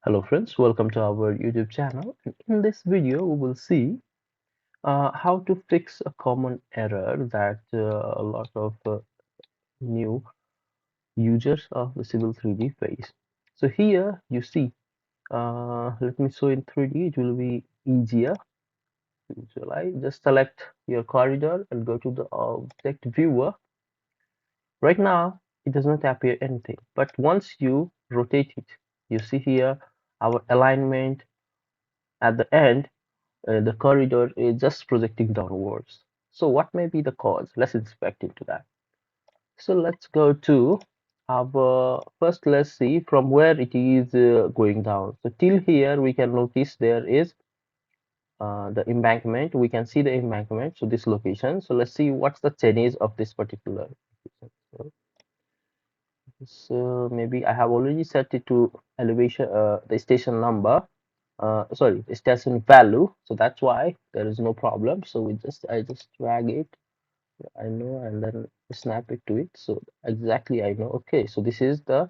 Hello friends, welcome to our YouTube channel. In this video, we will see how to fix a common error that a lot of new users of the Civil 3D face. So here you see, let me show in 3D, it will be easier to visualize. Just select your corridor and go to the object viewer. Right now, it does not appear anything, but once you rotate it, you see here our alignment at the end. The corridor is just projecting downwards. So what may be the cause? Let's inspect into that. So let's go to our first. Let's see from where it is going down. So till here we can notice there is the embankment. We can see the embankment. So this location. So let's see what's the change of this particular. So maybe I have already set it to elevation, the station number. Sorry, the station value. So that's why there is no problem. So I just drag it. I know, and then snap it to it. So exactly I know. Okay, so this is the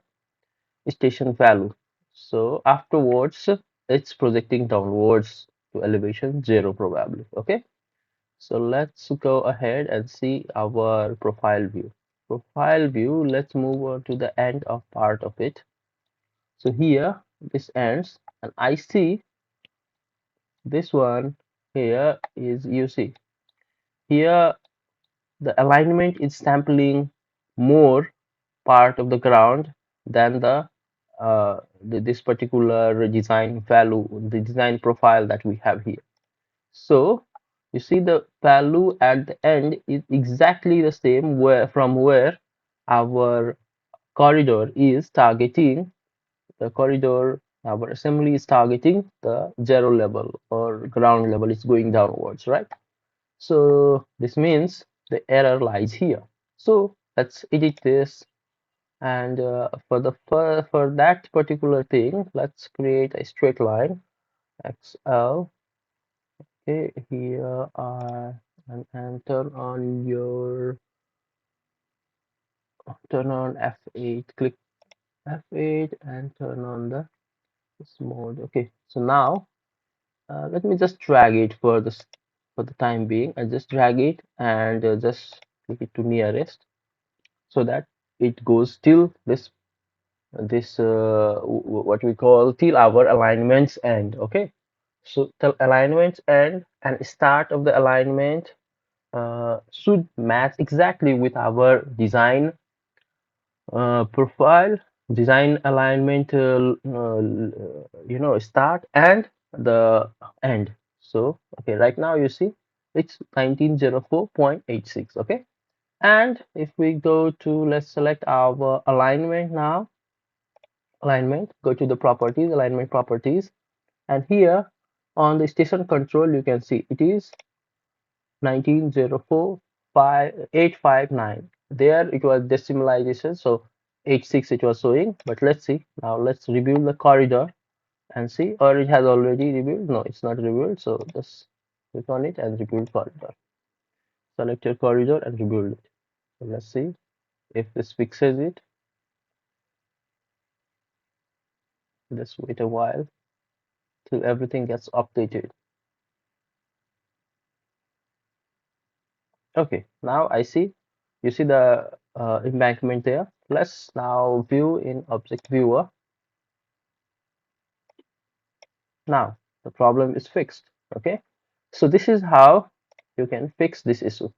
station value. So afterwards, it's projecting downwards to elevation 0 probably. Okay. So let's go ahead and see our profile view. Profile view, let's move on to the end of part of it. So here this ends, and I see this one here is, you see here the alignment is sampling more part of the ground than this particular design value, the design profile that we have here. So you see the value at the end is exactly the same where our corridor is targeting the corridor, our assembly is targeting the zero level or ground level. It's going downwards, right? So this means the error lies here. So let's edit this, and for that particular thing, let's create a straight line XL. Okay, here and turn on F8, click F8 and turn on the this mode. Okay, so now let me just drag it for the time being. I just drag it and just click it to nearest so that it goes till what we call till our alignments end. Okay, so till alignments end and start of the alignment should match exactly with our design profile, design alignment, start and the end. So okay, right now you see it's 1904.86. Okay, and if we go to, let's select our alignment now. Alignment, go to the properties, alignment properties, and here on the station control you can see it is 19045859. There it was decimalization, so 86 it was showing, but let's see. Now let's rebuild the corridor and see, or it has already rebuilt. No, it's not rebuilt, so just click on it and rebuild corridor. Select your corridor and rebuild it. So let's see if this fixes it. Let's wait a while till everything gets updated. Okay, now I see, you see the embankment there. Let's now view in object viewer. Now the problem is fixed. Okay, so this is how you can fix this issue.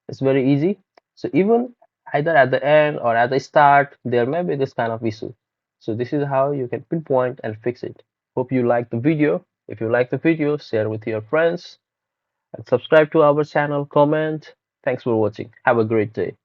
It's very easy. So even either at the end or at the start, there may be this kind of issue. So this is how you can pinpoint and fix it. Hope you like the video. If you like the video, share with your friends and subscribe to our channel, comment. Thanks for watching. Have a great day.